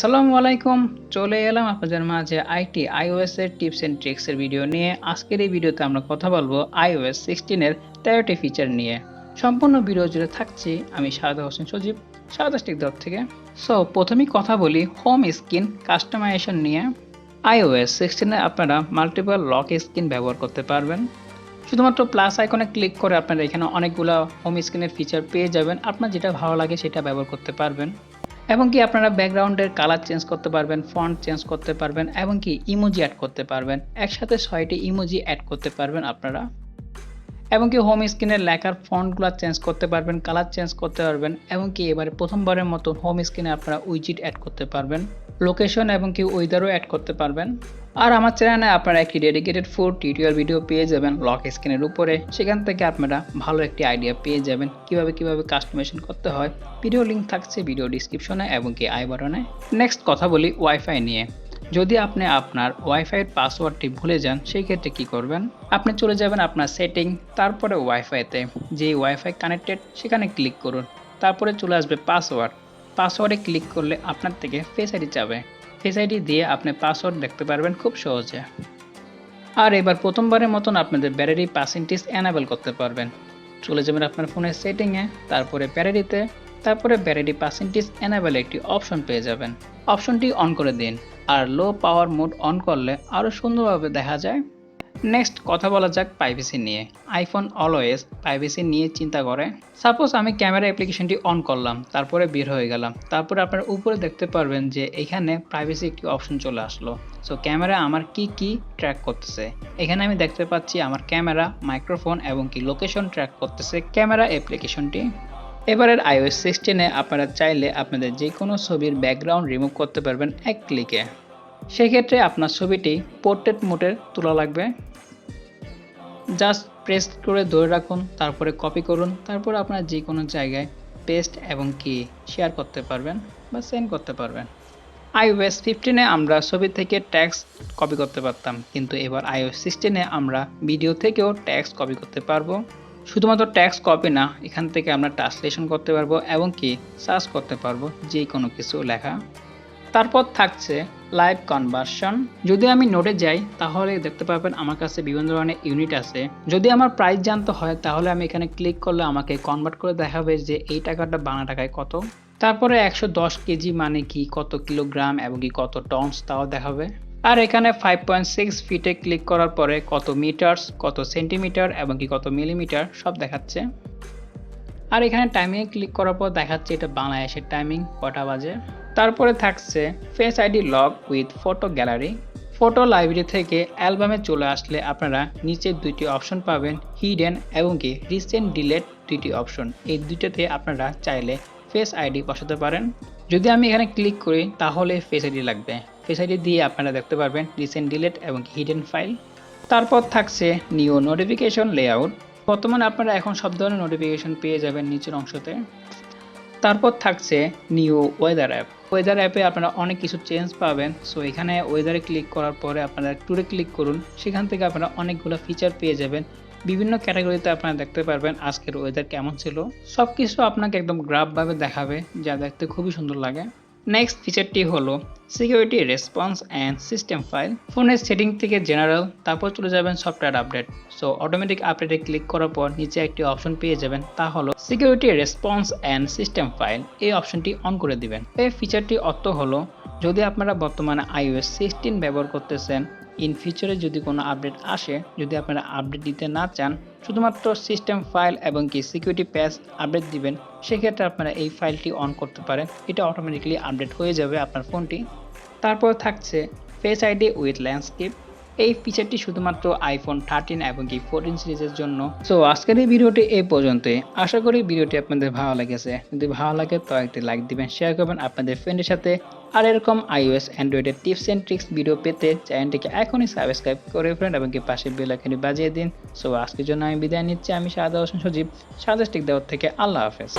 আসসালামু আলাইকুম। চলে এলাম আপনাদের মাঝে iOS এর টিপস এন্ড ট্রিক্স এর ভিডিও নিয়ে। আজকের এই ভিডিওতে আমরা কথা বলবো iOS 16 এর 13টি ফিচার নিয়ে। সম্পূর্ণ ভিডিও জুড়ে থাকছি আমি শাহাদ হোসেন সজীব, শাহাদাত থেকে। সো প্রথমেই কথা বলি হোম স্ক্রিন কাস্টমাইজেশন নিয়ে। iOS 16 এ আপনারা মাল্টিপল লক স্ক্রিন ব্যবহার করতে পারবেন। শুধুমাত্র প্লাস আইকনে ক্লিক করে আপনারা এখানে অনেকগুলো হোম স্ক্রিনের ফিচার পেয়ে যাবেন। আপনার যেটা ভালো লাগে সেটা ব্যবহার করতে পারবেন। এবং কি আপনারা ব্যাকগ্রাউন্ডের কালার চেঞ্জ করতে পারবেন, ফন্ট চেঞ্জ করতে পারবেন এবং কি ইমোজি অ্যাড করতে পারবেন। একসাথে 6টি ইমোজি অ্যাড করতে পারবেন আপনারা। এবং কি হোম স্ক্রিনের লেখার ফন্টগুলো চেঞ্জ করতে পারবেন, কালার চেঞ্জ করতে পারবেন এবং কি এবারে প্রথমবারের মতো হোম স্ক্রিনে আপনারা উইজিট অ্যাড করতে পারবেন, লোকেশন এবং কি ওয়েদারও অ্যাড করতে পারবেন। আর আমার চ্যানেলে আপনারা একটি ডেডিকেটেড ফুল টিউটোরিয়াল ভিডিও পেয়ে যাবেন লক স্ক্রিনের উপরে। সেখান থেকে আপনারা ভালো একটি আইডিয়া পেয়ে যাবেন কিভাবে কাস্টমাইজেশন করতে হয়। ভিডিও লিঙ্ক থাকছে ভিডিও ডিসক্রিপশনে এবং কি আই বাটনে। নেক্সট কথা বলি ওয়াইফাই নিয়ে। যদি আপনি আপনার ওয়াইফাইয়ের পাসওয়ার্ডটি ভুলে যান সেই ক্ষেত্রে কি করবেন? আপনি চলে যাবেন আপনার সেটিং, তারপরে ওয়াইফাইতে, যে ওয়াইফাই কানেক্টেড সেখানে ক্লিক করুন। তারপরে চলে আসবে পাসওয়ার্ডে ক্লিক করলে আপনার থেকে ফেস আইডি চাবে। ফেস আইডি দিয়ে আপনি পাসওয়ার্ড দেখতে পারবেন খুব সহজে। আর এবার প্রথমবারের মতন আপনাদের ব্যাটারি পার্সেন্টেজ এনাবেল করতে পারবেন। চলে যাবেন আপনার ফোনের সেটিংয়ে, তারপরে ব্যাটারিতে, তারপরে ব্যাটারি পার্সেন্টেজ এনাবেল একটি অপশন পেয়ে যাবেন। অপশনটি অন করে দিন। আর লো পাওয়ার মোড অন করলে আরও সুন্দরভাবে দেখা যায়। নেক্সট কথা বলা যাক প্রাইভেসি নিয়ে। আইফোন অলওয়েজ প্রাইভেসি নিয়ে চিন্তা করে। সাপোজ আমি ক্যামেরা অ্যাপ্লিকেশনটি অন করলাম, তারপরে বের হয়ে গেলাম, তারপরে আপনারা উপরে দেখতে পারবেন যে এখানে প্রাইভেসি একটি অপশন চলে আসলো। সো ক্যামেরা আমার কি ট্র্যাক করতেছে, এখানে আমি দেখতে পাচ্ছি আমার ক্যামেরা, মাইক্রোফোন এবং কি লোকেশন ট্র্যাক করতেছে ক্যামেরা অ্যাপ্লিকেশনটি। এবারের iOS 16-এ আপনারা চাইলে আপনাদের যে কোনো ছবির ব্যাকগ্রাউন্ড রিমুভ করতে পারবেন এক ক্লিকে। সেক্ষেত্রে আপনার ছবিটি পোর্ট্রেট মোডে তোলা লাগবে। জাস্ট প্রেস করে ধরে রাখুন, তারপরে কপি করুন, তারপর আপনার যে কোনো জায়গায় পেস্ট এবং কি শেয়ার করতে পারবেন বা সেন্ড করতে পারবেন। iOS 15-এ আমরা ছবি থেকে টেক্সট কপি করতে পারতাম, কিন্তু এবার iOS 16-এ আমরা ভিডিও থেকেও টেক্সট কপি করতে পারবো। শুধুমাত্র টেক্সট কপি না, এখান থেকে আমরা ট্রান্সলেশন করতে পারবো এবং কি সার্চ করতে পারবো যে কোনো কিছু লেখা। তারপর থাকছে লাইভ কনভার্সন। যদি আমি নোটে যাই তাহলে দেখতে পাবেন আমার কাছে বিভিন্ন ধরনের ইউনিট আছে। যদি আমার প্রাইস জানতে হয় তাহলে আমি এখানে ক্লিক করলে আমাকে কনভার্ট করে দেখাবে যে এই টাকাটা বাংলা টাকায় কত। তারপরে 110 কেজি মানে কি, কত কিলোগ্রাম এবং কি কত টনস তাও দেখাবে। আর এখানে 5.6 ফিটে ক্লিক করার পরে কত মিটার্স, কত সেন্টিমিটার এবং কি কত মিলিমিটার সব দেখাচ্ছে। আর এখানে টাইমিংয়ে ক্লিক করার পর দেখাচ্ছে এটা বাংলাদেশের টাইমিং কটা বাজে। তারপরে থাকছে face ID lock with photo gallery. Photo library থেকে অ্যালবামে চলে আসলে আপনারা নিচে দুইটি অপশন পাবেন, হিডেন এবং কি রিসেন্ট ডিলেট দুইটি অপশন। এই দুইটাতে আপনারা চাইলে ফেস আইডি বসাতে পারেন। যদি আমি এখানে ক্লিক করি তাহলে ফেস আইডি লাগবে। ফেস আইডি দিয়ে আপনারা দেখতে পারবেন রিসেন্ট ডিলেট এবং হিডেন ফাইল। তারপর থাকছে নিউ নোটিফিকেশন লেআউট। বর্তমানে আপনারা এখন সব ধরনের নোটিফিকেশন পেয়ে যাবেন নিচের অংশতে। তারপর থাকছে নিউ ওয়েদার অ্যাপ। ওয়েদার অ্যাপে আপনারা অনেক কিছু চেঞ্জ পাবেন। সো এখানে ওয়েদারে ক্লিক করার পরে আপনারা ট্যুরে ক্লিক করুন, সেখান থেকে আপনারা অনেকগুলো ফিচার পেয়ে যাবেন। বিভিন্ন ক্যাটাগরিতে আপনারা দেখতে পারবেন আজকের ওয়েদার কেমন ছিল। সব কিছু আপনাকে একদম গ্রাফভাবে দেখাবে, যা দেখতে খুবই সুন্দর লাগে। নেক্সট ফিচারটি হলো security response and system file. ফোনের সেটিং থেকে জেনারেল, তারপর চলে যাবেন সফটওয়্যার আপডেট। সো অটোমেটিক আপডেটে ক্লিক করার পর নিচে একটি অপশন পেয়ে যাবেন, তা হলো security response and system file. এই অপশনটি অন করে দিবেন। এই ফিচারটি অর্থ হলো যদি আপনারা বর্তমানে iOS 16 ব্যবহার করতেছেন, ইন ফিউচারে যদি কোনো আপডেট আসে, যদি আপনারা আপডেট দিতে না চান, শুধুমাত্র সিস্টেম ফাইল এবং কি সিকিউরিটি প্যাচ আপডেট দিবেন, সেক্ষেত্রে আপনারা এই ফাইলটি অন করতে পারেন। এটা অটোমেটিক্যালি আপডেট হয়ে যাবে আপনার ফোনটি। তারপর থাকছে ফেস আইডি উইথ ল্যান্ডস্কেপ। এই ফিচারটি শুধুমাত্র iPhone 13 এবং কি 14 সিরিজের জন্য। সো আজকের এই ভিডিওটি এই পর্যন্তই। আশা করি ভিডিওটি আপনাদের ভালো লেগেছে। যদি ভালো লাগে তো একটি লাইক দিবেন, শেয়ার করবেন আপনাদের ফ্রেন্ডের সাথে। আর এরকম iOS অ্যান্ড্রয়েডের টিপস এন্ড ট্রিক্স ভিডিও পেতে চ্যানেলটিকে এখনই সাবস্ক্রাইব করে ফেলেন এবং কি পাশে বেল আইকনটি বাজিয়ে দিন। সো আজকের জন্য আমি বিদায় নিচ্ছি। আমি শাহাদাত হোসেন সজীব, Dayout থেকে। আল্লাহ হাফেজ।